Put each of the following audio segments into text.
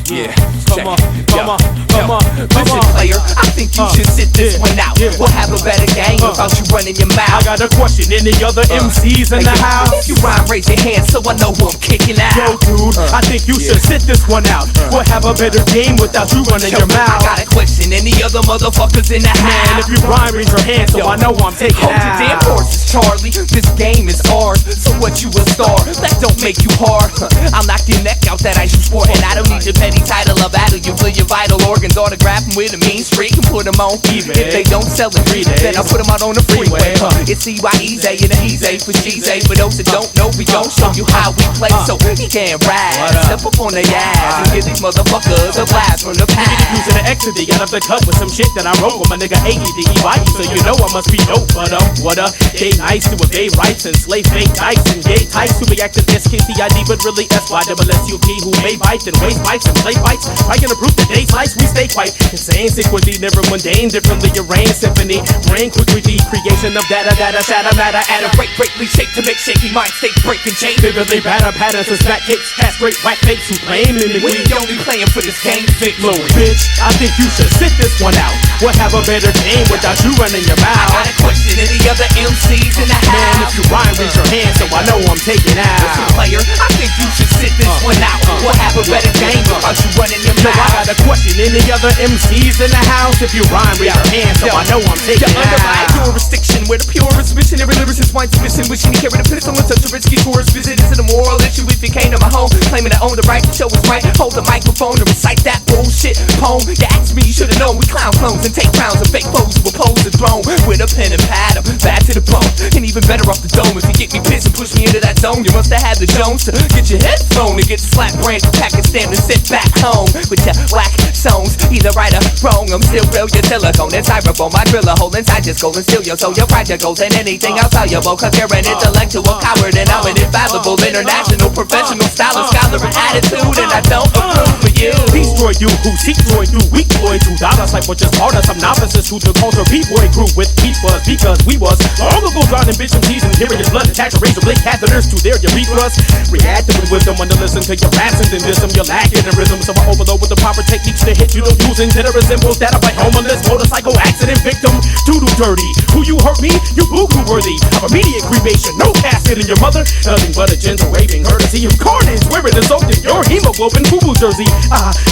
Yeah. Come on. Listen, player, I think you should sit this one out. We'll have a better game without you running your mouth. I got a question. Any other MCs in the house? If you rhyme, raise your hand so I know who I'm kicking out. Yo, dude, I think you should sit this one out. We'll have a better game without you running your mouth. I got a question. Any other motherfuckers in the house? Man, if you rhyme, raise your hand so I know I'm taking Hold your damn horses, Charlie. This game is ours. So what, you a star? That don't make you hard. I'll knock your neck out that ice you sport. And I don't need your petty title of battle. You feel your vital organs, autograph them with a mean streak and put them on eBay. If they don't sell in 3 days, then I'll put them out on the freeway. It's Eyedeaze and the Ease for G's. For those that don't know, we gon' show you how we play so he can't ride. Step up on the ass and give these motherfuckers a blast from the past. Using the ecstasy out of the cut with some shit that I wrote with my nigga Eyedeaye, so you know I must be dope. But what up? Gay nice to a gay rights and slave fake dice and gay types who be acting SKCID but really SYSSUP who may bite and waste bites and play fights. I can approve the day slice, we stay quite insane. Sequency never mundane, differently arranged symphony. Brain quickly the creation of data, shadow matter, add a break, greatly shake to make shaky mind state breaking chain. Vividly batter patterns and smack kicks, castrate whack fakes who claim mimicry. We only playing for this game, Vic Low bitch, I think you should sit this one out. We'll have a better game without you running your mouth. I got a question. Any other MCs in the house? Man, if you rhyme, raise your hand so I know I'm taking out. Listen, player, I think you should sit this one out. We'll have a better game without you running your mouth. I got a question. Any other MCs in the house? If you rhyme, raise your hand so I know I'm taking out. Under my jurisdiction, where the purest missionary lyricist wine submission, wishing to carry the pencil on such a risky tourist visit. Is it a moral issue if you came to my home, claiming to own the right to show us right? Hold the microphone to recite that bullshit poem. You asked me, you should've known we clown clones and take crowns and fake foes who oppose the throne with a pen and pad, bad to the bone. And even better off the dome. If you get me pissed and push me into that zone, you must have had the Jones to get your head thrown and get slapped, brand Pakistan and sit back home with your whack songs. Either right or wrong, I'm still real, your silicone and styrofoam. My driller hole inside your skull and steal your soul. Your project goes and anything else valuable, cause you're an intellectual coward and I'm an infallible international professional stylist, scholar and attitude, and I don't approve of you. Destroy you who destroy you, weak boy $2 like what just taught us. Some novices who took culture B-boy crew with beat was because we was long ago drowning bitch MCs and hearing your blood attach a razor blade catheters to their urethras. Reacting with wisdom when to listen to your raps and then dism. You're lacking in rhythm, so I overload with the proper techniques to hit you. Don't using to the resembles that of a homeless motorcycle accident victim. Doodle dirty, who you hurt me? You boo-hoo worthy of immediate cremation. No casket in your mother, nothing but a gentle waving courtesy of carnage. Wearing the soaked in your hemoglobin boo-boo jersey.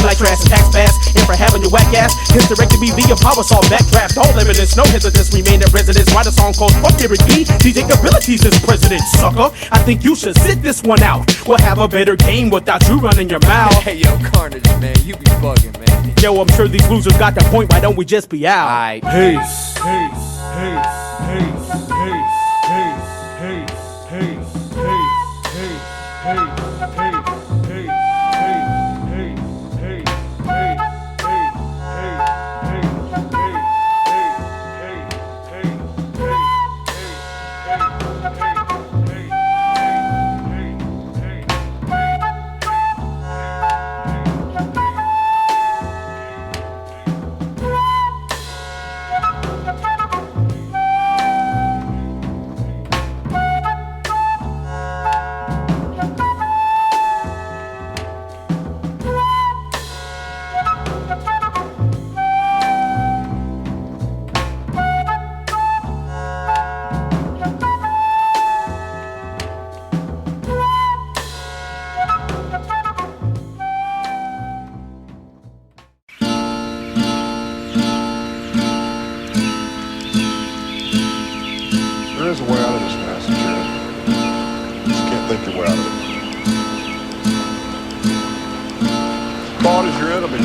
Like trash and tax pass, and for having your whack ass his directed me via power saw backdraft. All evidence, no hesitance, remain at residence. Write a song called Fuck Eric B. DJ abilities is president, sucker. I think you should sit this one out. We'll have a better game without you running your mouth. Hey yo, Carnage, man, you be bugging, man. Yo, I'm sure these losers got the point. Why don't we just be out? Aight. Peace. There is a way out of this mess, Jared. Just can't think your way out of it. Thought is your enemy.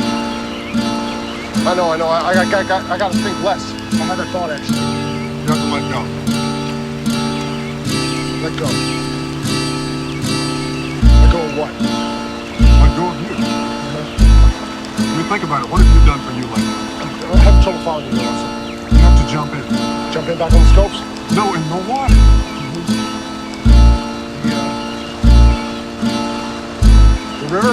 I know. I gotta think less. I had that thought actually. You have to let go. Let go. Let go of what? Let go of you. I mean, think about it. What have you done for you lately? I have trouble following you, Nelson. You have to jump in. Jump in back on the scopes? No, in the water. The river?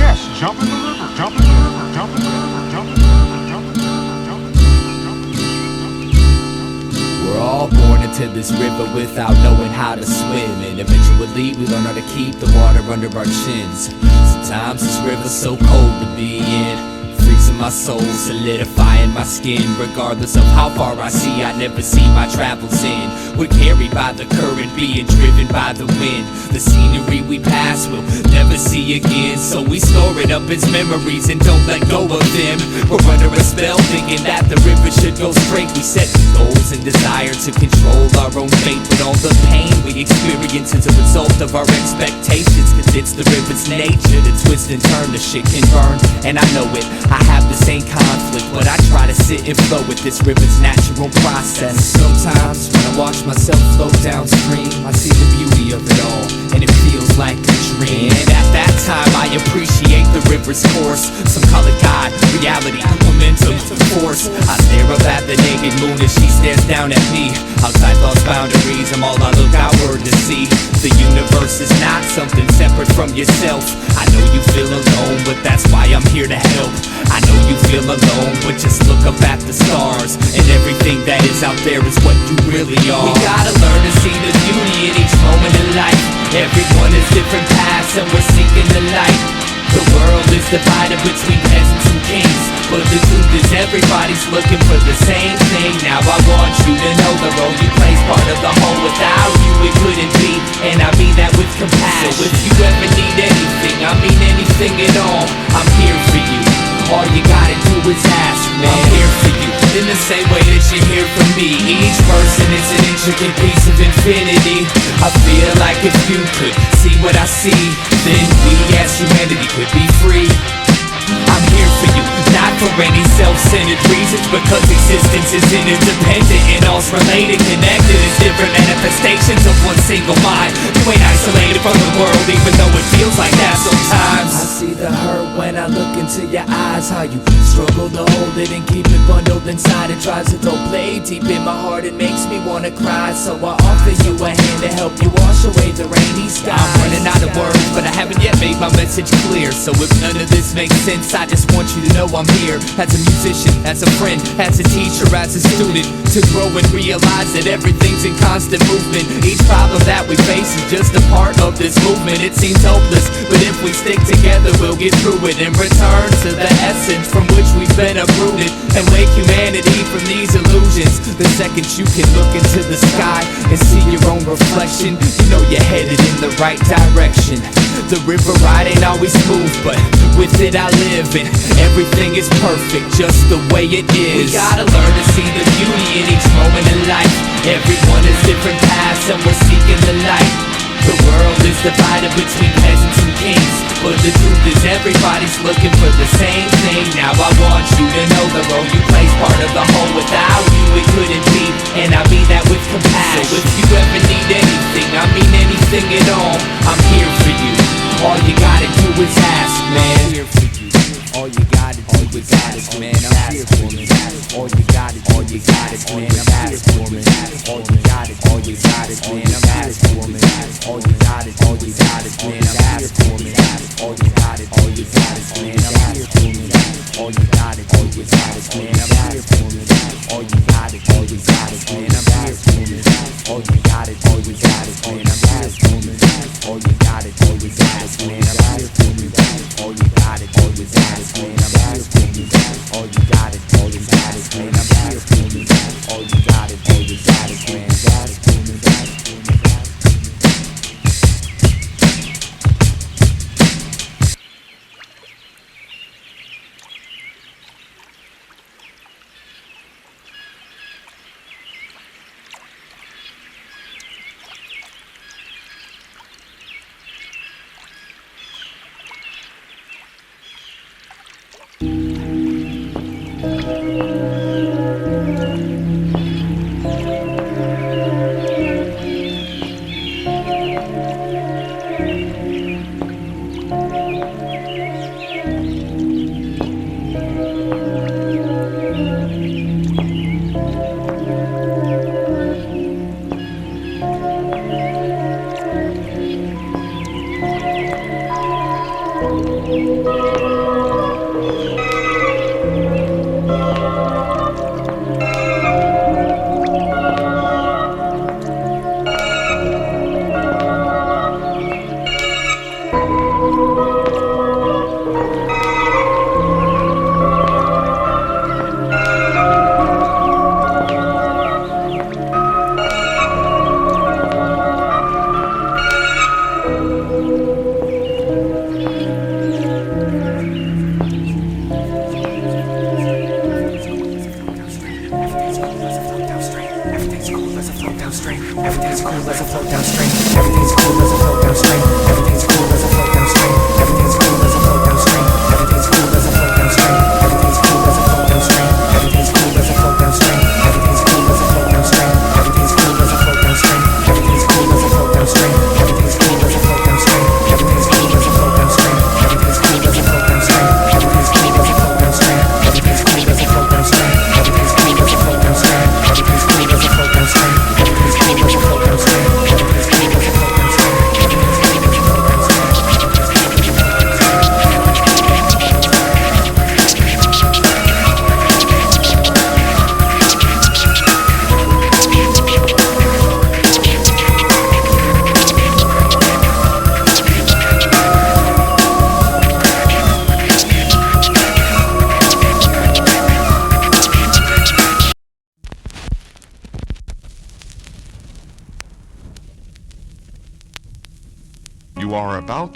Yes, jump in the river. Jump in the river. Jump in the river. Jump in the river. Jump in the river. Jump in the river. Jump in the river. We're all born into this river without knowing how to swim, and eventually we learn how to keep the water under our chins. Sometimes this river's so cold to be in, freezing my soul, solidifying my skin. Regardless of how far I see, I never see my travels in. We're carried by the current, being driven by the wind. The scenery we pass we'll never see again, so we store it up as memories and don't let go of them. We're under a spell thinking that the river should go straight. We set goals and desire to control our own fate, but all the pain we experience is a result of our expectations, cause it's the river's nature to twist and turn. The shit can burn, and I know it. I have the same conflict, but I try to sit and flow with this river's natural process. Sometimes when I watch myself flow downstream, I see the beauty of it all, and it feels like a dream. And at that time I appreciate the river's course. Some call it God, reality, momentum, force. I stare up at the naked moon as she stares down at me. Outside lost boundaries, I'm all I look outward to see. The universe is not something separate from yourself. I know you feel alone, but that's why I'm here to help. I know you feel alone, but just look up at the stars, and everything that is out there is what you really are. We gotta learn to see the beauty in each moment of life. Everyone has different paths and we're seeking the light. The world is divided between peasants and kings, but the truth is everybody's looking for the same thing. Now I want you to know the role you play's part of the whole. Without you it couldn't be, and I mean that with compassion. So if you ever need anything, I mean anything at all, I'm here for you. All you gotta do is ask, man. I'm here for you, in the same way that you're here for me. Each person is an intricate piece of infinity. I feel like if you could see what I see, then we as humanity could be free. I'm here for you, not for any self-centered reasons, because existence is interdependent and all's related, connected as different manifestations of one single mind. You ain't isolated from the world, even though it feels like that sometimes. I see the hurt when I look into your eyes, how you struggle to hold it and keep it bundled inside. It drives a dull blade deep in my heart, it makes me wanna cry. So I offer you a hand to help you wash away the rainy skies. I'm running out of words, but I haven't yet made my message clear. So if none of this makes sense, I just want you to know I'm here. As a musician, as a friend, as a teacher, as a student, to grow and realize that everything's in constant movement. Each problem that we face is just a part of this movement. It seems hopeless, but if we stick together we'll get through it, and return to the essence from which we've been uprooted, and wake humanity from these illusions. The second you can look into the sky and see your own reflection, you know you're headed in the right direction. The river ride ain't always smooth, but with it I live, and everything is perfect just the way it is. We gotta learn to see the beauty in each moment in life. Everyone has different paths and we're seeking the light. The world is divided between peasants and kings, but the truth is everybody's looking for the same thing. Now I want you to know the role you play's part of the whole. Without you it couldn't be, and I mean that with compassion. So if you ever need anything, I mean anything at all, I'm here for you. All you gotta do is ask, man. I'm here for you. All you gotta do is ask, man. I'm here for you. All you gotta do is ask, man. I'm here for you. All you gotta do is ask, man. I'm here for you. All you gotta do is ask, man. I'm here for you. All you gotta do is ask, man. I'm here for you. All you gotta do is ask, man. I'm here for you. All you gotta do is ask, man. I'm here for you. All you gotta do is ask, man. I'm here for you. All you gotta do is ask, man. I'm here for you. All you gotta do is ask, man. I'm here for you. All you gotta do is ask, man. I'm here for you. All you gotta do is ask, man.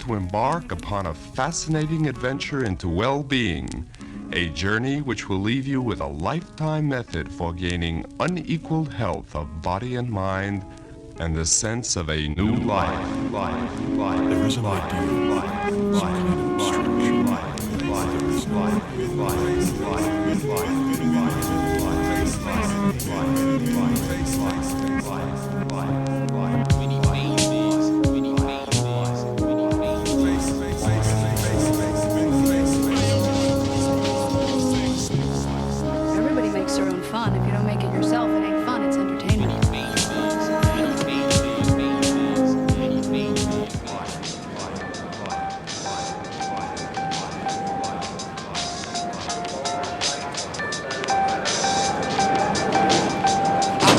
to embark upon a fascinating adventure into well-being, a journey which will leave you with a lifetime method for gaining unequaled health of body and mind and the sense of a new life. There is an ideal, some kind of abstraction. There is no Everybody makes their own fun. If you don't make it yourself, it ain't fun, it's entertainment.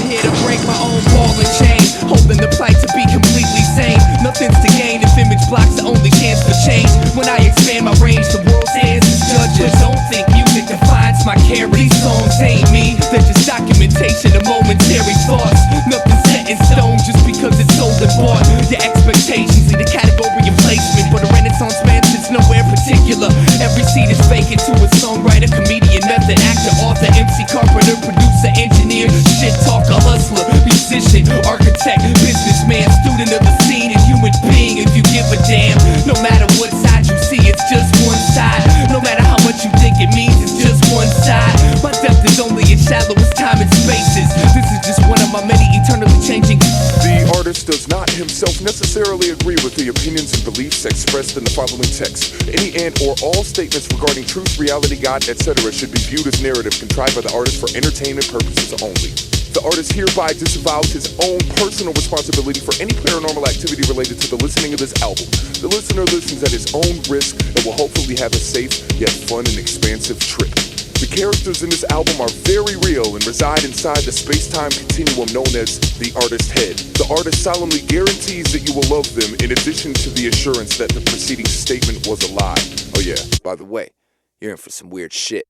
Here to break my own ball and chain, holding the plight to be completely sane. Nothing's to gain if image blocks the only chance for change. When I expand my range, the world's answers judges. Don't think music defines my carry. These songs ain't me, they're just documentation of momentary thoughts. Nothing's set in stone just because it's sold and bought. Your expectations lead a category of placement, but a Renaissance man sits nowhere particular. Every seat is vacant to a songwriter, comedian, method actor, author, MC, carpenter, producer, engineer, shit talker, hustler, musician, architect, businessman, student of the scene, and human being. If you give a damn, no matter what side you see, it's just one side. No matter how much you think it means, it's just one side. My depth is only as shallow as time and spaces. This is just one of my many eternally changing. The artist does not himself necessarily agree with the opinions and beliefs expressed in the following text. Any and or all statements regarding truth, reality, God, etc. should be viewed as narrative contrived by the artist for entertainment purposes only. The artist hereby disavows his own personal responsibility for any paranormal activity related to the listening of this album. The listener listens at his own risk and will hopefully have a safe, yet fun and expansive trip. The characters in this album are very real and reside inside the space-time continuum known as the artist's head. The artist solemnly guarantees that you will love them in addition to the assurance that the preceding statement was a lie. Oh yeah, by the way, you're in for some weird shit.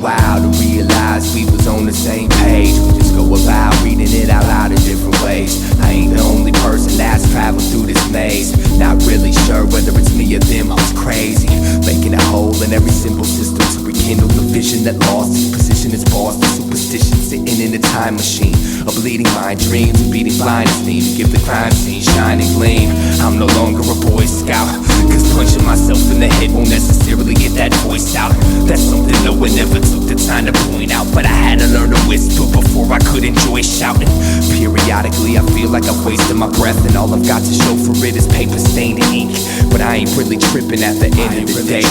while to realize we was on the same page. We just go about reading it out loud in different ways. I ain't the only person that's traveled through this maze. Not really sure whether it's me or them, I was crazy, making a hole in every simple system to rekindle the vision that lost its position as boss. The superstition sitting in a time machine, a bleeding mind dreams, a beating blindness need to give the crime scene shining gleam. I'm no longer a Boy Scout, cause punching myself in the head won't necessarily get that voice out. That's something no one ever took the time to point out, but I had to learn to whisper before I could enjoy shouting. Periodically I feel like I've wasted my breath, and all I've got to show for it is paper stained ink. But I ain't really tripping at the end of the day,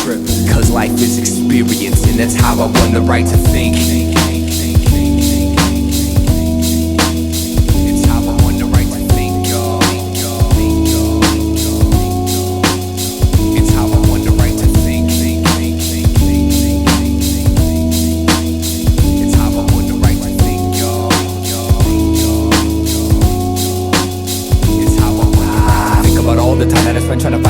cause life is experience, and that's how I won the right to think. Trying to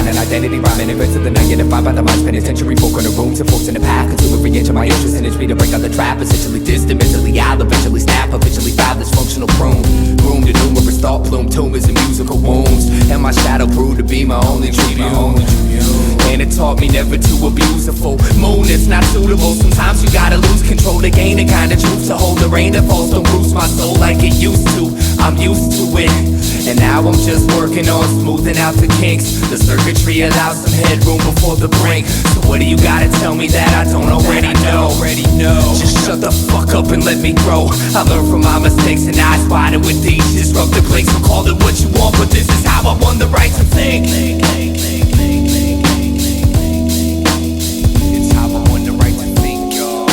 steady rhyming, invented the negative vibe by the mind's penitentiary. Folk in the rooms and folks in the path, consume every inch of my interest and it's me to break out the trap. Essentially distant, mentally I'll eventually snap, eventually fabulous, functional prune. Groomed to numerous thought plume, tumors and musical wounds. And my shadow proved to be my only tribune. And it taught me never to abuse a full moon, it's not suitable. Sometimes you gotta lose control to gain the kind of truth, to hold the rain that falls, don't bruise my soul like it used to. I'm used to it, and now I'm just working on smoothing out the kinks. The circuitry allows some headroom before the brink. So what do you gotta tell me that I don't already know? Just shut the fuck up and let me grow. I learned from my mistakes and eyes wider with these disruptive blinks. So call it what you want, but this is how I won the right to think. It's how I won the right to think, y'all.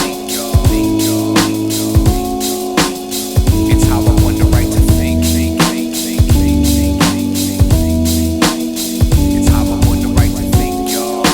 It's how I won the right to think. It's how I won the right to think, y'all.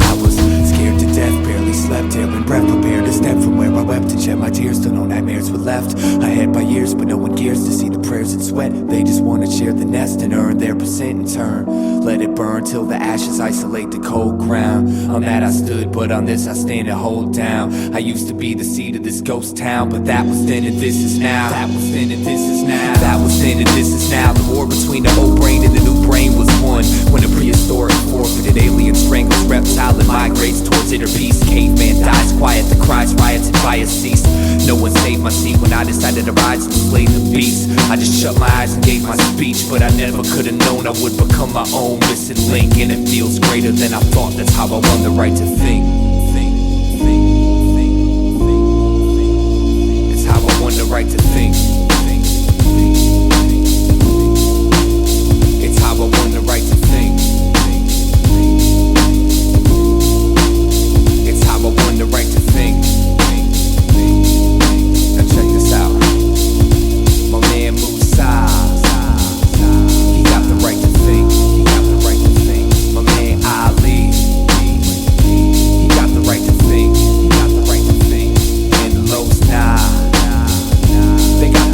I was scared to death, barely slept, ailing breath, prepared to step from where I wept and shed my tears till no nightmares were left. I had by years, but no one cares to see the prayers and sweat. They just want to share the nest and earn their percent in turn. Let it burn till the ashes isolate the cold ground. On that I stood, but on this I stand and hold down. I used to be the seed of this ghost town, but that was then and this is now. That was then and this is now. That was then and this is now. The war between the old brain and the new brain was won when the prehistoric forfeited alien strength. This reptile and migrates towards inner peace. Caveman dies quiet, the cries, riots and fires cease. No one saved my seat when I decided to rise and slay the beast. I just shut my eyes and gave my speech, but I never could have known I would become my own missing link. And it feels greater than I thought. That's how I won the right to think. It's how I won the right to think. It's how I won the right to think. It's how I won the right to think. Now check this out. My man Musa, he got the right to think. He got the right to think. My man Ali, he got the right to think. He got the right to think. And the Lowe's, they got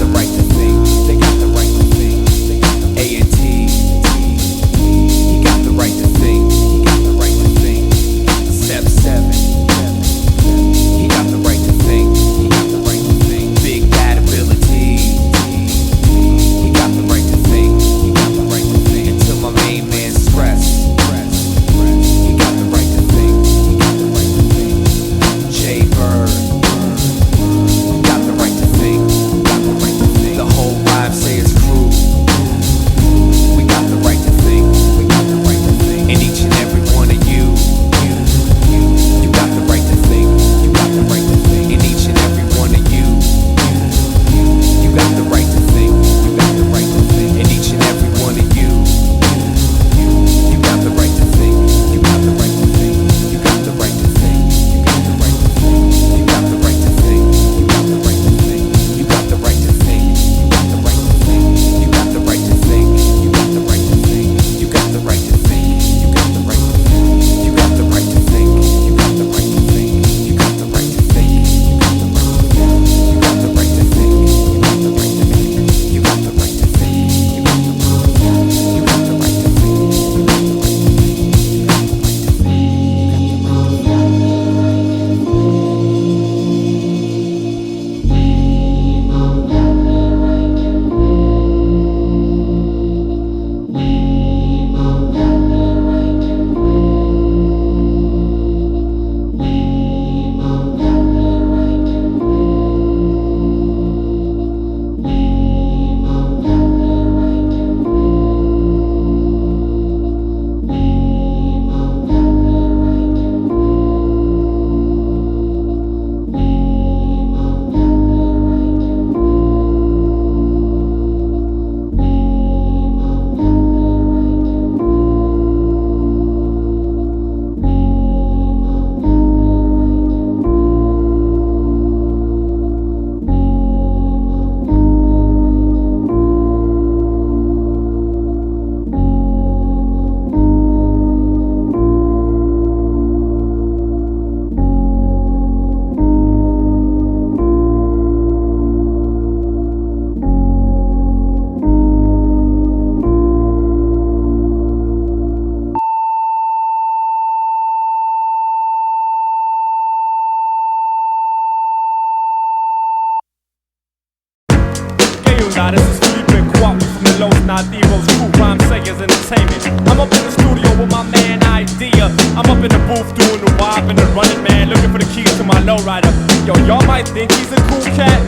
Crew, Rhyme Sayers Entertainment. I'm up in the studio with my man Eyedea. I'm up in the booth doing the wipe and the running man, looking for the keys to my lowrider. Yo, y'all might think he's a cool cat,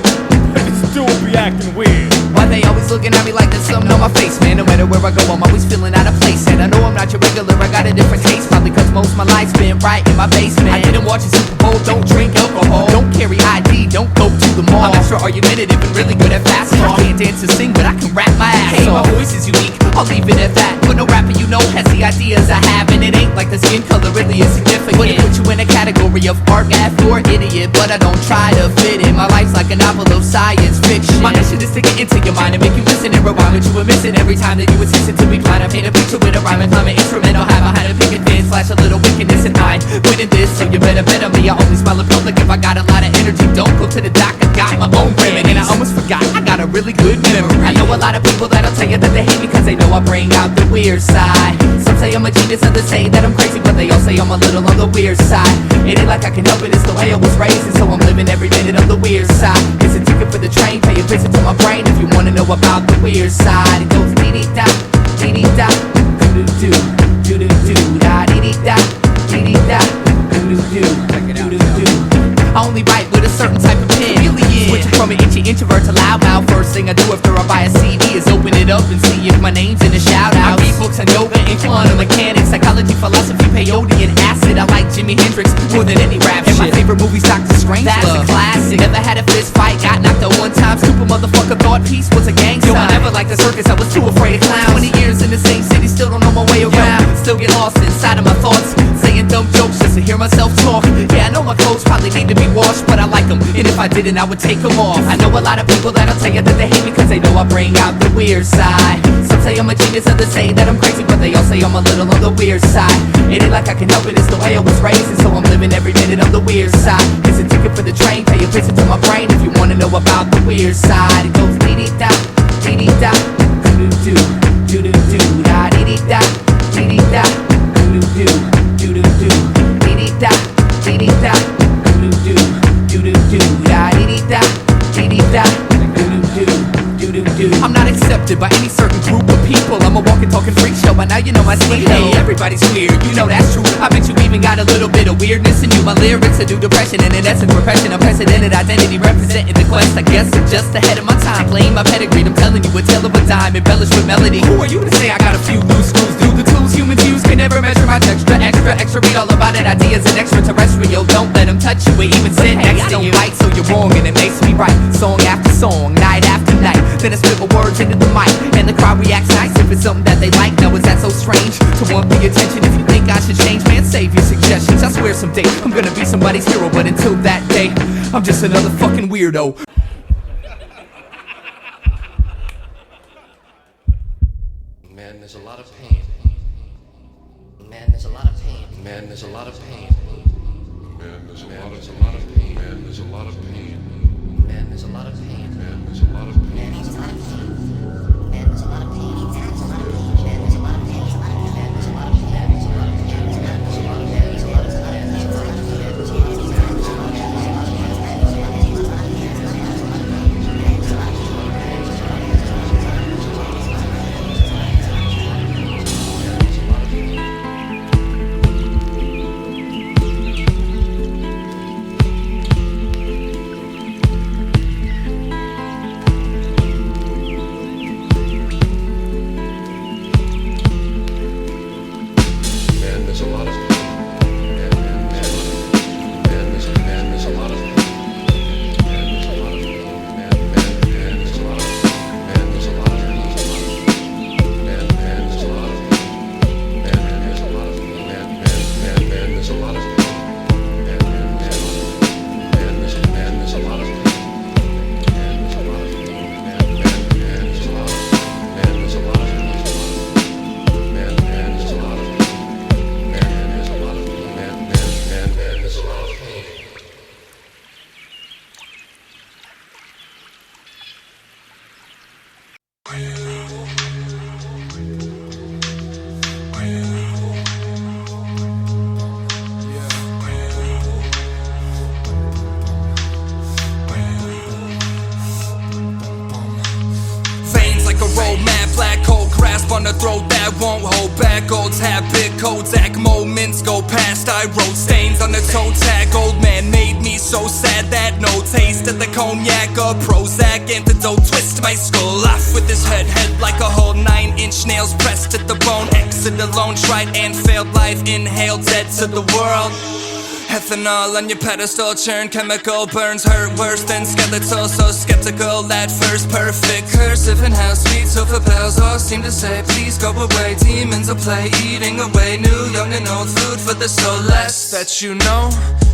but this dude be acting weird. Why they always looking at me like there's something on my face, man? No matter where I go, I'm always feeling out of place. And I know I'm not your regular, I got a different taste. Probably cause most of my life's been right in my basement. I didn't watch a Super Bowl, don't drink alcohol, don't carry ID, don't go to the mall. I'm extra argumentative and really good at fast talk. I can't dance or sing, but I can rap my ass off. My voice is unique, I'll leave it at that. But no rapper you know has the ideas I have. And it ain't like the skin color really is significant. Wouldn't put you in a category of art, math, or idiot, but I don't try to fit in. My life's like a novel of science fiction. My mission is to get into your mind and make you listen and rewind what you were missing every time that you insisted to be blind. I paint a picture with a rhyme and climb an instrumental, have behind a picket fence, flash a little wickedness in mind. Winning this, so you better bet on me. I only smile in public if I got a lot of energy. Don't go to the doc, I got my own remedy. And I almost forgot, I got a really good memory. I know a lot of people that'll tell you that they hate me cause they know I bring out the weird side. Some say I'm a genius, others say that I'm crazy, but they all say I'm a little on the weird side. It ain't like I can help it, it's the way I was raised, and so I'm living every minute on the weird side. It's a ticket for the train, pay a visit to my brain if you wanna know about the weird side. It goes dee-dee-da, dee-dee-da, doo-doo-doo, doo-doo-doo, da dee-dee-da, dee-dee-da, doo-doo-doo, doo-doo-doo. I only write with a certain type of pen. Switching from an itchy introvert to loudmouth. First thing I do after I buy a CD is open it up and see if my name's in the shout-out. I read books on yoga and quantum mechanics, psychology, philosophy, peyote, and acid. I like Jimi Hendrix more than any rap shit. And my favorite movie's Dr. Strangelove. That's a classic. Never had a fist fight, got knocked out one time. Stupid motherfucker thought peace was a gang sign. Yo, I never liked the circus, I was too afraid of clowns. 20 years in the same city, still don't know my way around. Still get lost inside of my thoughts, saying dumb jokes just to hear myself talk. Yeah, I know my clothes probably need to be washed, but I like them, and if I didn't, I would take them off. I know a lot of people that'll tell you that they hate me cause they know I bring out the weird side. Some say I'm a genius, others say that I'm crazy, but they all say I'm a little on the weird side. It ain't like I can help it, it's the way I was raised, and so I'm living every minute on the weird side. It's a ticket for the train, pay a visit to my brain if you wanna know about the weird side. It goes dee-dee-da, dee-dee-da, doo-doo-doo, doo-doo-doo, da dee-dee-da, dee-dee-da, doo-doo-doo, doo-doo-doo, dee-dee-da, dee-dee-da, doo-doo-doo, doo-doo-doo, da dee-dee-da, dee-dee-da, doo-doo-doo, doo-doo-doo. I'm not accepted by any certain group of people. I'm a walking, talking freak show, but now you know my speed. Hey, everybody's weird, you know that's true. I bet you even got a little bit of weirdness in you. My lyrics are new depression, and in essence repression. Unprecedented identity representing the quest. I guess I'm just ahead of my time, playing my pedigree. I'm telling you a tale of a dime, embellished with melody. Who are you to say I got a few loose screws? Do the tools humans use can never measure my texture. Extra, read all about it. Ideas and extraterrestrial. Don't let them touch you or even sit next to you. Right, so you're wrong, and it makes me right. Song after song, night after night. Then I spit my words into the mic, and the crowd reacts nice if it's something that they like. Now is that so strange to want the attention? If you think I should change, man, save your suggestions. I swear someday I'm gonna be somebody's hero, but until that day, I'm just another fucking weirdo. Man, there's a lot of pain. Man, there's a lot of pain. Man, there's a lot of pain. Man, there's a lot of pain. Man, there's a lot of pain. Man, there's a lot of pain. Man, there's a lot of pain. Man, there's a lot of pain. Man, there's a lot of pain. Man, there's a lot of pain. Man, there's a lot of pain. Man, there's a lot of pain. Man, there's a lot of pain. Man, there's a lot of pain. Man, there's a lot of pain. Man, there's a lot of pain. cognac or Prozac, antidote, twist my skull off with this head like a whole 9-inch nails pressed to the bone. Exit alone, tried and failed life, inhaled, dead to the world. Ethanol on your pedestal, churn chemical burns, hurt worse than skeletal. So skeptical at first, perfect cursive and how sweet sofa bells all seem to say please go away. Demons will play, eating away new, young and old food for the soul. Less that you know,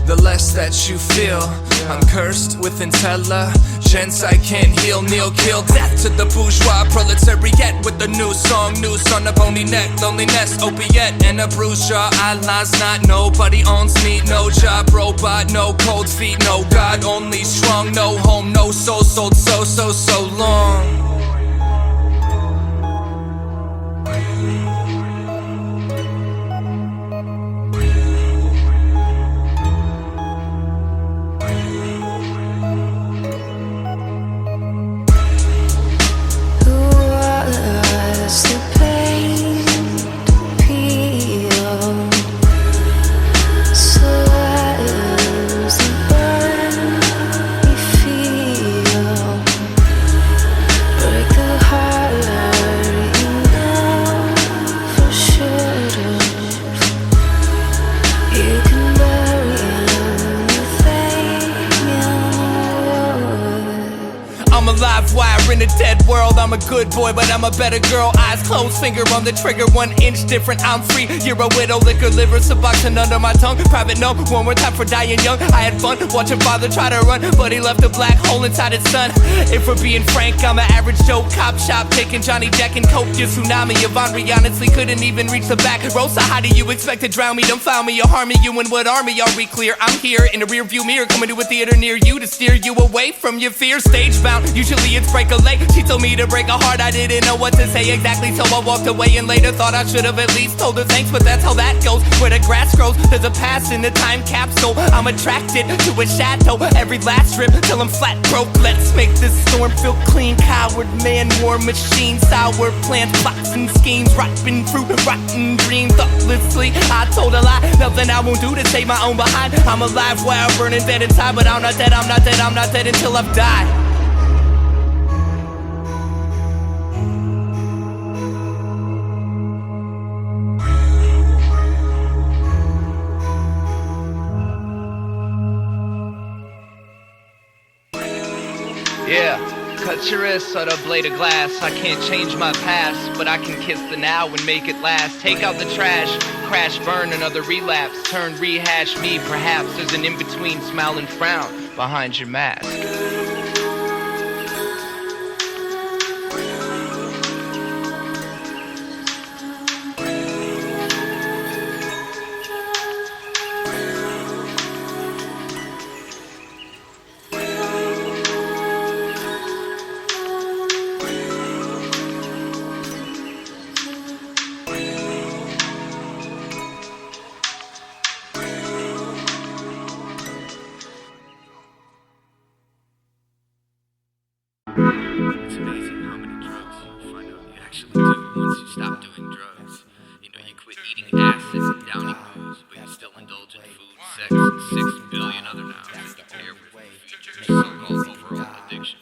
the less that you feel. I'm cursed with intelligence I can't heal. Kneel, kill, death to the bourgeois proletariat with a new song, noose on a bony neck. Loneliness, opiate, and a bruised jaw. Allah's not, nobody owns me. No job, robot, no cold feet. No God, only strong. No home, no soul, sold so long. In a dead world, I'm a good boy, but I'm a better girl. Eyes closed, finger on the trigger, 1 inch different. I'm free. You're a widow, liquor, liver, suboxone under my tongue. Private no, one more time for dying young. I had fun watching father try to run, but he left a black hole inside his son. If we're being frank, I'm an average Joe cop shop, taking Johnny Jack and Coke. Your tsunami of Henri honestly couldn't even reach the back row. So how do you expect to drown me? Don't found me or harm me. You and what army are we clear? I'm here in a rear view mirror, coming to a theater near you to steer you away from your fears. Stage bound, usually it's break a leg. She told me to break a heart, I didn't know what to say exactly, so I walked away and later thought I should have at least told her thanks, but that's how that goes. Where the grass grows, there's a past in the time capsule. I'm attracted to a shadow, every last strip till I'm flat broke. Let's make this storm feel clean. Coward man, war machine, sour plants, plots and schemes, rotten fruit, rotten dream. Thoughtlessly, I told a lie, nothing I won't do to save my own behind. I'm alive while burning dead inside, but I'm not dead, I'm not dead, I'm not dead until I've died. Yeah, cut your wrist on a blade of glass. I can't change my past, but I can kiss the now and make it last. Take out the trash, crash, burn, another relapse. Turn, rehash me, perhaps there's an in-between smile and frown behind your mask. It's amazing how many drugs you find out you actually do once you stop doing drugs. You know, you quit eating acids and downing booze, but you still indulge in food, sex, and 6 billion other nouns that you pair with features, so-called overall addiction.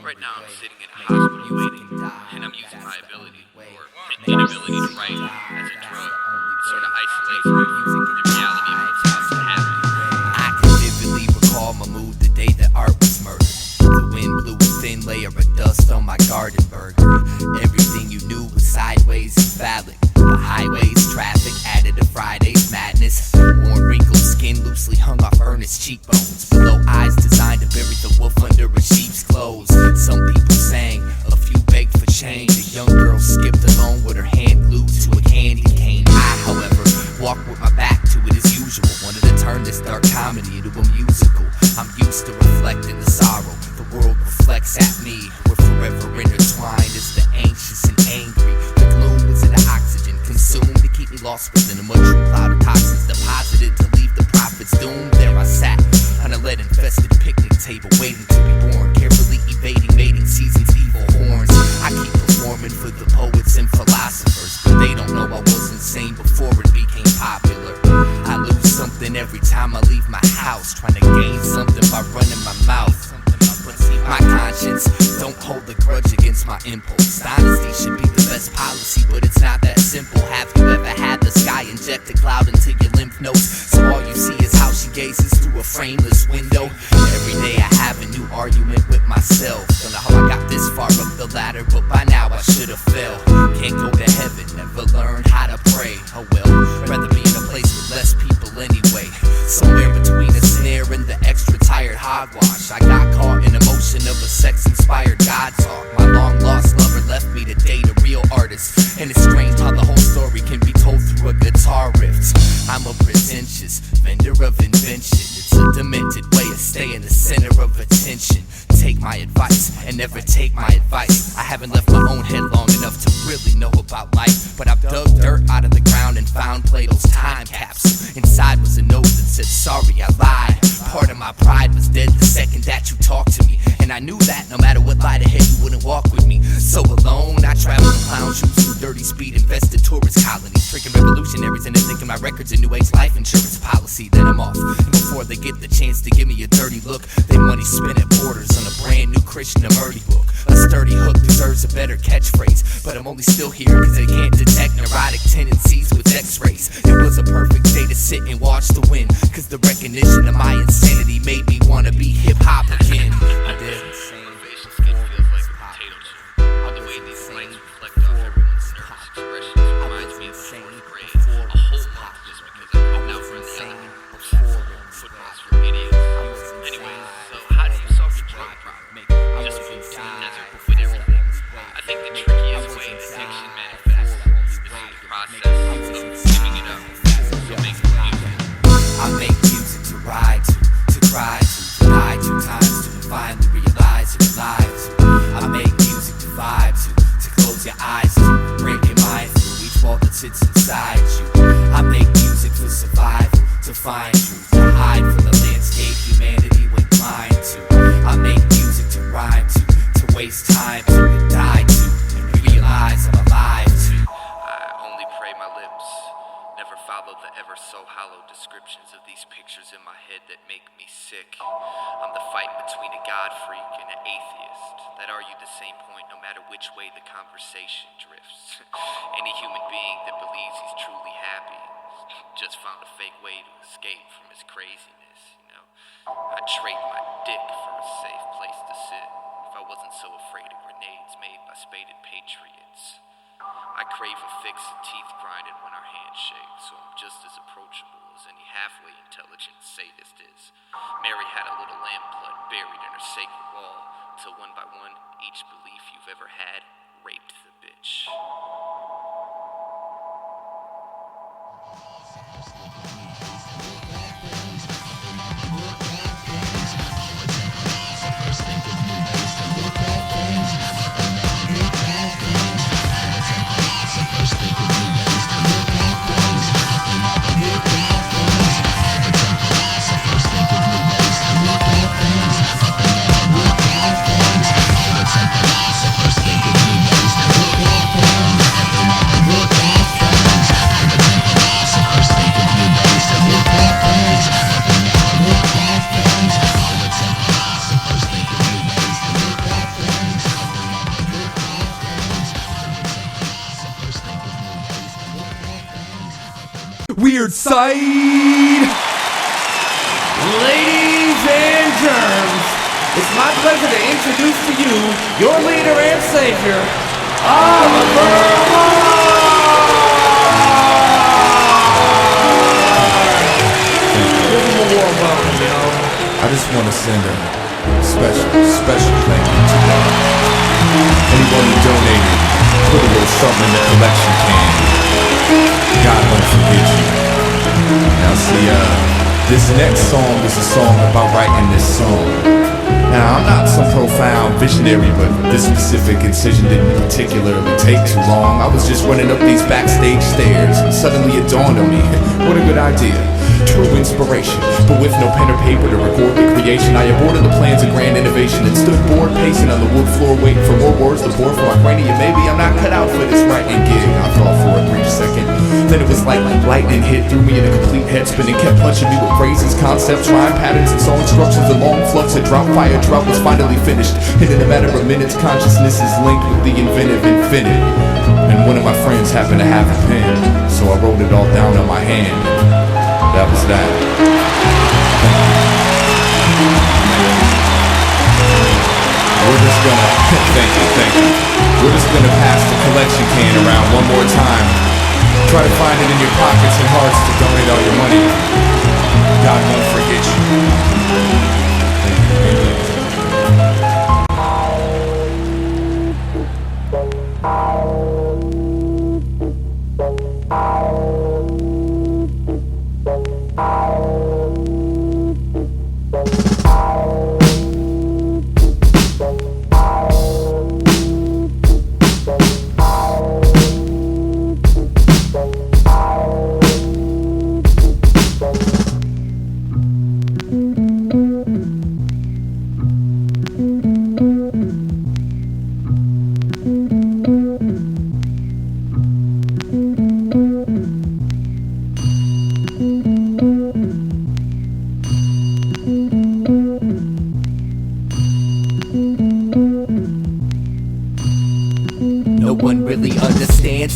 Right now I'm sitting in a hospital waiting, and I'm using my ability, or inability to write, as a drug. It sort of isolates me from the reality of what's about to happen. I can vividly recall my mood the day that art was murdered. The wind blew a thin layer of dust on my garden burger. Everything you knew was sideways and phallic. The highways, traffic added to Friday's madness. Worn, wrinkled skin loosely hung off earnest cheekbones. Below eyes designed to bury the wolf under a sheep's clothes. Some people sang, a few begged for change. A young girl skipped alone with her hand glued to a candy cane. I, however, walked with my back to it as usual. Wanted to turn this dark comedy into a musical. I'm used to reflecting the sorrow the world reflects at me. We're forever intertwined as the anxious and angry. The gloom was in the oxygen consumed to keep me lost within a mushroom cloud of toxins deposited to leave the prophets doomed. There I sat on a lead-infested picnic table waiting to be born, carefully evading mating season's evil horns. I keep performing for the poets and philosophers, but they don't know I was insane before it became popular. I lose something every time I leave my house, trying to gain something by running my mouth. go to heaven, never learn how to pray. Oh well, rather be in a place with less people anyway. Somewhere between a snare and the extra tired hogwash, I got caught in emotion of a sex-inspired God talk. My long-lost lover left me to date a real artist, and it's strange how the whole story can be told through a guitar riff. I'm a pretentious vendor of invention. It's a demented way of staying the center of attention. Take my advice and never take my advice. I haven't left my own head long enough to really know about life, but I've dug dirt out of the ground and found Plato's time capsule. Inside was a note that said, sorry, I lied. Part of my pride was dead the second that you talked to me, and I knew that no matter what lied ahead, you wouldn't walk with me. So alone, I travel in clown shoes through dirty speed-infested tourist colonies, tricking revolutionaries into thinking my record's a new age life insurance policy. Then I'm off, and before they get the chance to give me a dirty look, they money spin at borders on a brand new Krishnamurti book. A sturdy hook deserves a better catchphrase, but I'm only still here cause they can't detect neurotic tendencies with x-rays. It was a perfect day to sit and watch the wind, cause the recognition of my insanity made me wanna be hip-hop again. I did. Motivation skit feels like a potato chip. All the way these lights reflect off everyone's nervous expressions reminds me of fourth grade. A whole month just because I couldn't outrun the element. Footballs for idiots. Anyways, so how do you solve your drug problem? Just move to the desert with everything. I think the trickiest way addiction manifests is through the process of giving it up. So make music. I make music to ride to cry to die 2 times to finally realize you're alive to. I make music to vibe to close your eyes to, break your mind through each wall that sits inside you. I make music for survival, to find truth, to hide from the landscape humanity went blind to. I make music to rhyme to waste time to die to, and realize I'm alive to. I only pray my lips never follow the ever so hollow descriptions of these pictures in my head that make me sick. I'm the fight between a God freak and an atheist that argue the same point no matter which way the conversation drifts. Any human being that believes he's truly happy just found a fake way to escape from his craziness, you know. I'd trade my dick for a safe place to sit if I wasn't so afraid of grenades made by spaded patriots. I crave a fix and teeth grinding when our hands shake, so I'm just as approachable as any halfway intelligent sadist is. Mary had a little lamb blood buried in her sacred wall, till one by one, each belief you've ever had raped the bitch. Weird Side! Ladies and germs, it's my pleasure to introduce to you your leader and savior, Oliver. Give him a warm welcome, you know. I just want to send a special thank you to anyone who donated, put a little something in the collection can. God won't forget you. Now see, this next song is a song about writing this song. Now I'm not some profound visionary, but this specific incision didn't particularly take too long. I was just running up these backstage stairs, and suddenly it dawned on me, what a good idea. True inspiration, but with no pen or paper to record the creation, I aborted the plans of grand innovation and stood bored pacing on the wood floor waiting for more words to bore from my cranium. Maybe I'm not cut out for this writing gig, I thought for a brief second. Then it was like lightning hit, threw me in a complete head spin and kept punching me with phrases, concepts, rhyme patterns, and song instructions. The long flux of drop fire drought was finally finished, and in a matter of minutes consciousness is linked with the inventive infinite. And one of my friends happened to have a pen, so I wrote it all down on my hand. That was that. We're just gonna, thank you. We're just gonna pass the collection can around one more time. Try to find it in your pockets and hearts to donate all your money. God won't forget you.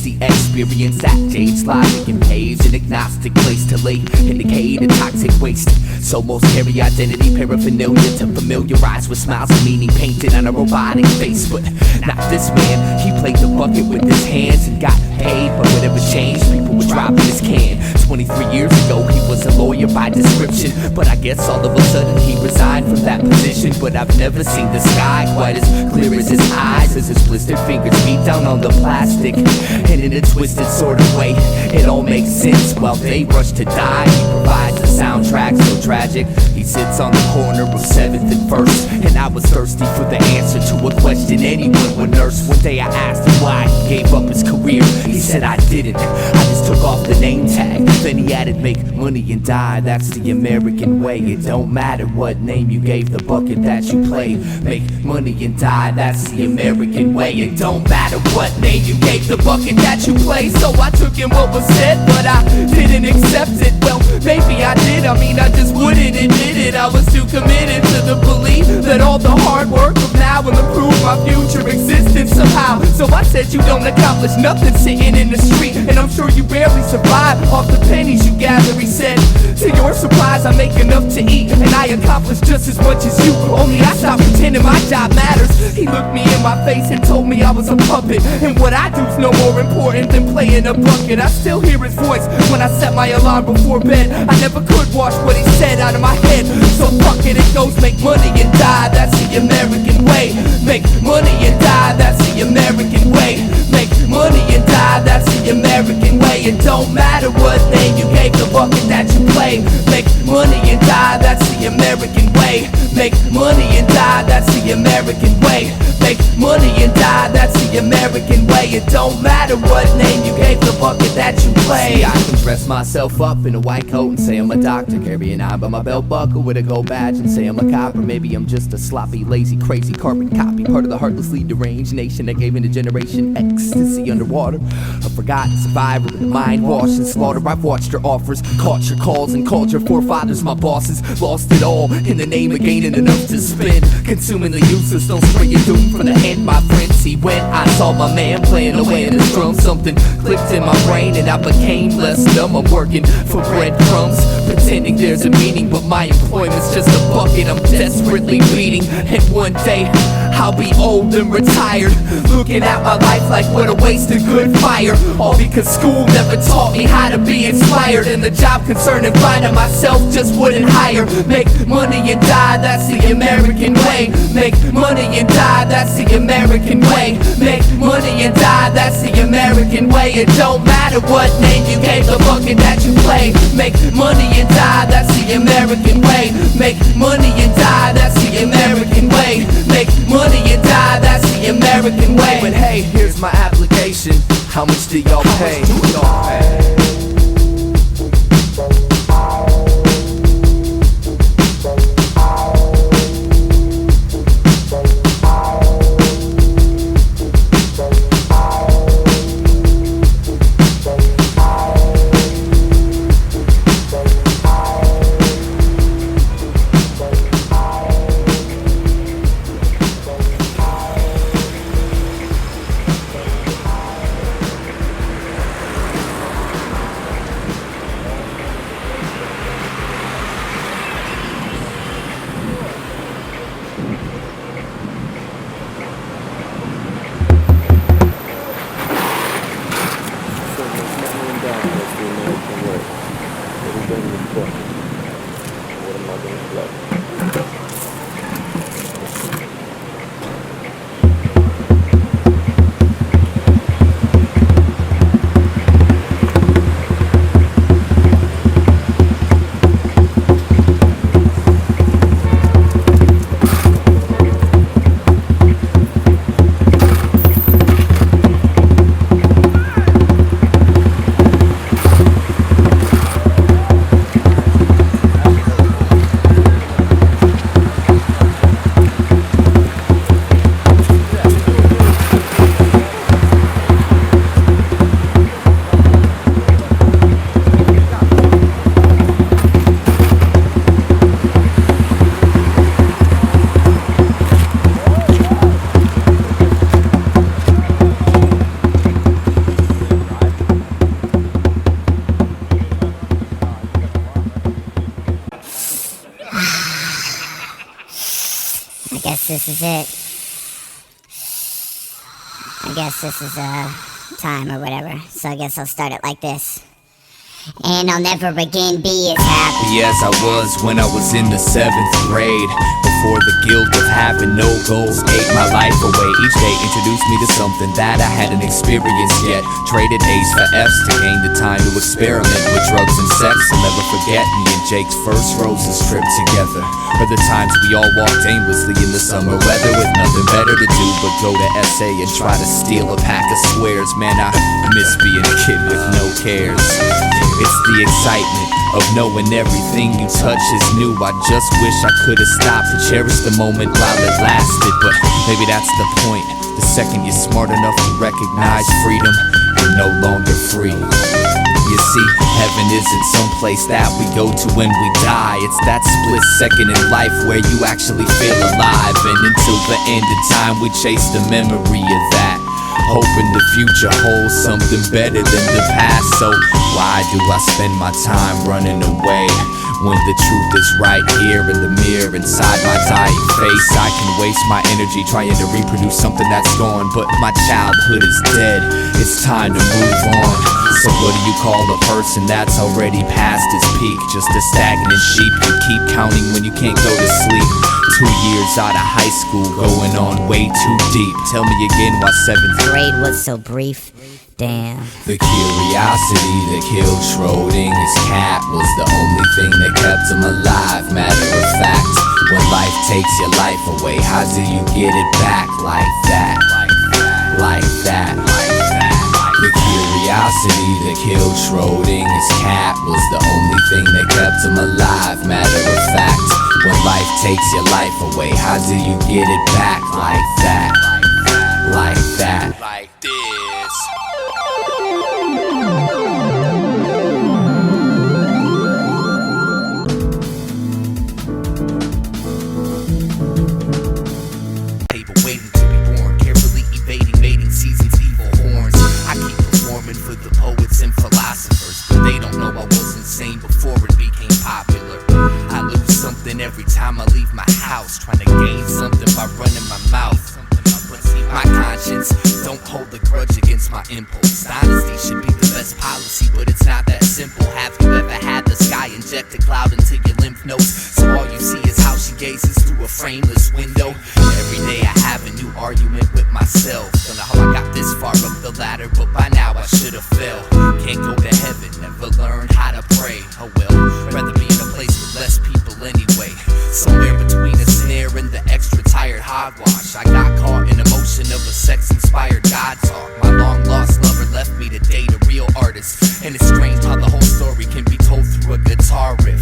The experience that dates logic and paves an agnostic place to lay indicate a toxic waste. So most carry identity paraphernalia to familiarize with smiles and meaning painted on a robotic face. But not this man, he played the bucket with his hands and got paid. But whatever changed, people were dropping his can. 23 years ago, he was a lawyer by description, but I guess all of a sudden he resigned from that position. But I've never seen the sky quite as clear as his eyes, as his blistered fingers beat down on the plastic. And in a twisted sort of way, it all makes sense. While they rush to die, he provides the soundtrack so tragic. He sits on the corner of 7th and 1st, and I was thirsty for the answer to a question anyone would nurse. One day I asked him why he gave up his career. He said I didn't, I just took off the name tag. Then he added, make money and die, that's the American way. It don't matter what name you gave the bucket that you play. Make money and die, that's the American way. It don't matter what name you gave the bucket that you play. So I took in what was said, but I didn't accept it. Well, maybe I did, I just wouldn't admit it. I was too committed to the belief that all the hard work of now will improve my future existence somehow. So I said you don't accomplish nothing sitting in the street, and I'm sure you barely survive off the pennies you gather. He said, to your surprise, I make enough to eat, and I accomplish just as much as you, only I stopped pretending my job matters. He looked me in my face and told me I was a puppet, and what I do's no more important than playing a bucket. I still hear his voice when I set my alarm before bed. I never could wash what he said out of my head, so fuck it, it goes make money and die, that's the American way. Make money and die, that's the American way. Make money and die, that's the American way. It don't matter what name you gave the bucket that you play. Make money and die, that's the American way. Make money and die, that's the American way. Make money and die, that's the American way. It don't matter what name you gave the bucket that you play. See, I can dress myself up in a white coat and say I'm a doctor, carry an eye by my belt buckle with a gold badge and say I'm a cop. Or maybe I'm just a sloppy, lazy, crazy carbon copy, part of the heartlessly deranged nation that gave in a generation ecstasy underwater. A forgotten survivor with a mind washed and slaughter. I've watched your offers, caught your calls, and called your forefathers my bosses. Lost it all in the name of gaining enough to spend. Consumingly useless, don't spray your doom from the end, my friend. See, when I saw my man playing away in his drum, something clicked in my brain and I became less dumb. I'm working for breadcrumbs, pretending there's a meaning, but my employment's just a bucket I'm desperately beating. And one day I'll be old and retired, looking at my life like what a waste of good fire. All because school never taught me how to be inspired, and the job concern and finding myself just wouldn't hire. Make money and die, that's the American way. Make money and die, that's the American way. Make money and die, that's the American way. It don't matter what name you gave the bucket that you play. Make money and die, that's the American way. Make money and die, that's the American way. Make money and die, that's the American way. But hey, here's my application. How much do y'all pay? spin the foot. What am I going to play? This is it. I guess this is time or whatever. So I guess I'll start it like this. And I'll never again be as happy as I was when I was in the 7th grade. Before the guilt of having no goals ate my life away. Each day introduced me to something that I hadn't experienced yet. Traded A's for F's to gain the time to experiment with drugs and sex. I'll never forget me and Jake's first roses trip together. Or the times we all walked aimlessly in the summer weather with nothing better to do but go to SA and try to steal a pack of squares. Man, I miss being a kid with no cares. It's the excitement of knowing everything you touch is new. I just wish I could have stopped to cherish the moment while it lasted. But maybe that's the point. The second you're smart enough to recognize freedom, you're no longer free. You see, heaven isn't someplace that we go to when we die. It's that split second in life where you actually feel alive. And until the end of time we chase the memory of that, hoping the future holds something better than the past. So why do I spend my time running away when the truth is right here in the mirror inside my dying face? I can waste my energy trying to reproduce something that's gone, but my childhood is dead. It's time to move on. So what do you call a person that's already past his peak? Just a stagnant sheep you keep counting when you can't go to sleep. 2 years out of high school, going on way too deep. Tell me again why 7th grade was so brief. Damn. The curiosity that killed Schrodinger's cat was the only thing that kept him alive. Matter of fact, when life takes your life away, how do you get it back like that? Like that. The curiosity that killed Schrodinger's cat was the only thing that kept him alive. Matter of fact, when life takes your life away, how do you get it back like that? Like that. Like this. People waiting to be born, carefully evading mating season's evil horns. I keep performing for the poets and philosophers, but they don't know I was insane before it became popular. I lose something every time I leave my house, trying to gain something by running my mouth. My conscience don't hold a grudge against my impulse. Honesty should be the best policy, but it's not that simple. Have you ever had the sky inject a cloud into your lymph nodes, so all you see is how she gazes through a frameless window? Every day I have a new argument with myself. Don't know how I got this far up the ladder, but by now I should have fell. Can't go to heaven, never learned how to pray. Oh well, rather be in a place with less people anyway. Somewhere between a snare and the extra tired hogwash, I got caught in emotion of a sex-inspired God talk. My long-lost lover left me to date a real artist, and it's strange how the whole story can be told through a guitar riff.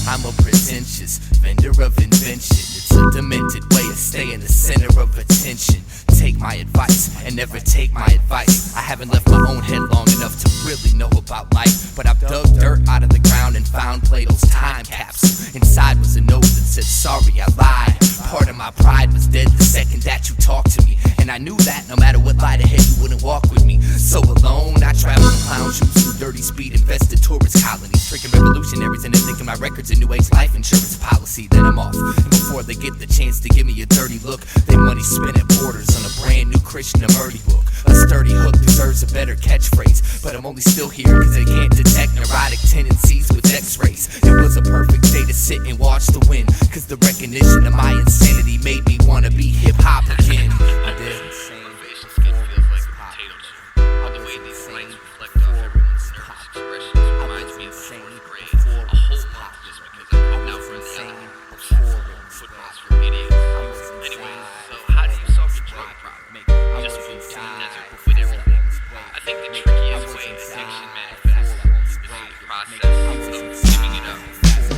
I'm a pretentious vendor of invention. It's a demented way of staying the center of attention. Take my advice and never take my advice. I haven't left my own head long enough to really know about life, but I've dug dirt out of the ground and found Plato's time capsule. Inside was a note that said, sorry, I lied. Part of my pride was dead the second that you talked to me, and I knew that no matter what lied ahead you wouldn't walk with me. So alone I travel in clown shoes through dirty speed infested tourist colonies, tricking revolutionaries into thinking my record's a new age life insurance policy. Then I'm off, and before they get the chance to give me a dirty look, they money spin at borders on a brand new Krishnamurti book. A sturdy hook deserves a better catchphrase, but I'm only still here cause they can't detect neurotic tendencies with x-rays. It was a perfect day to sit and watch the wind, cause the recognition of my insanity made me wanna be hip-hop again. I did. Motivation skit feels like a potato chip. The way these lights reflect off everyone's nervous expressions reminds me of fourth grade. A whole month just because I couldn't outrun the other footballs for idiots. Anyways, so how do you solve your drug problem? Just move to the desert with everything. I think the trickiest way addiction manifests is through the process of giving it up.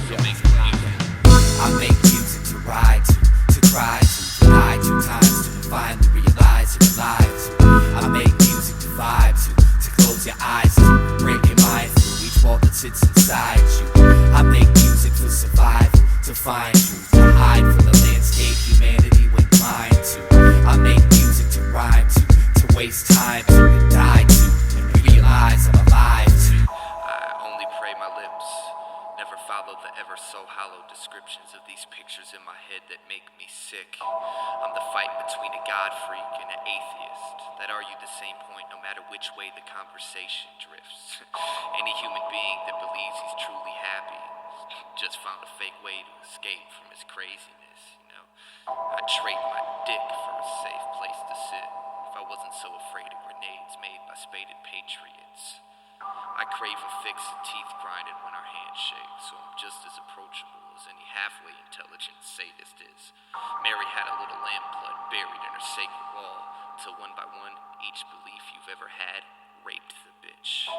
So make music. I make music to ride to cry to die 2 times to finally realize you're alive to. I make music to vibe to close your eyes to, break your mind through each wall that sits inside you. I make music for survival, to find truth, to hide from the landscape humanity went blind to. I make music to rhyme to waste time to die to, and realize I'm alive to. I only pray my lips never follow the ever so hollow descriptions of these pictures in my head that make me sick. I'm the fight between a God freak and an atheist that argue the same point no matter which way the conversation drifts. Any human being that believes he's truly happy just found a fake way to escape from his craziness, you know. I'd trade my dick for a safe place to sit if I wasn't so afraid of grenades made by spaded patriots. I crave a fix and teeth grinded when our hands shake, so I'm just as approachable as any halfway intelligent sadist is. Mary had a little lamb blood buried in her sacred wall, till one by one, each belief you've ever had raped the bitch.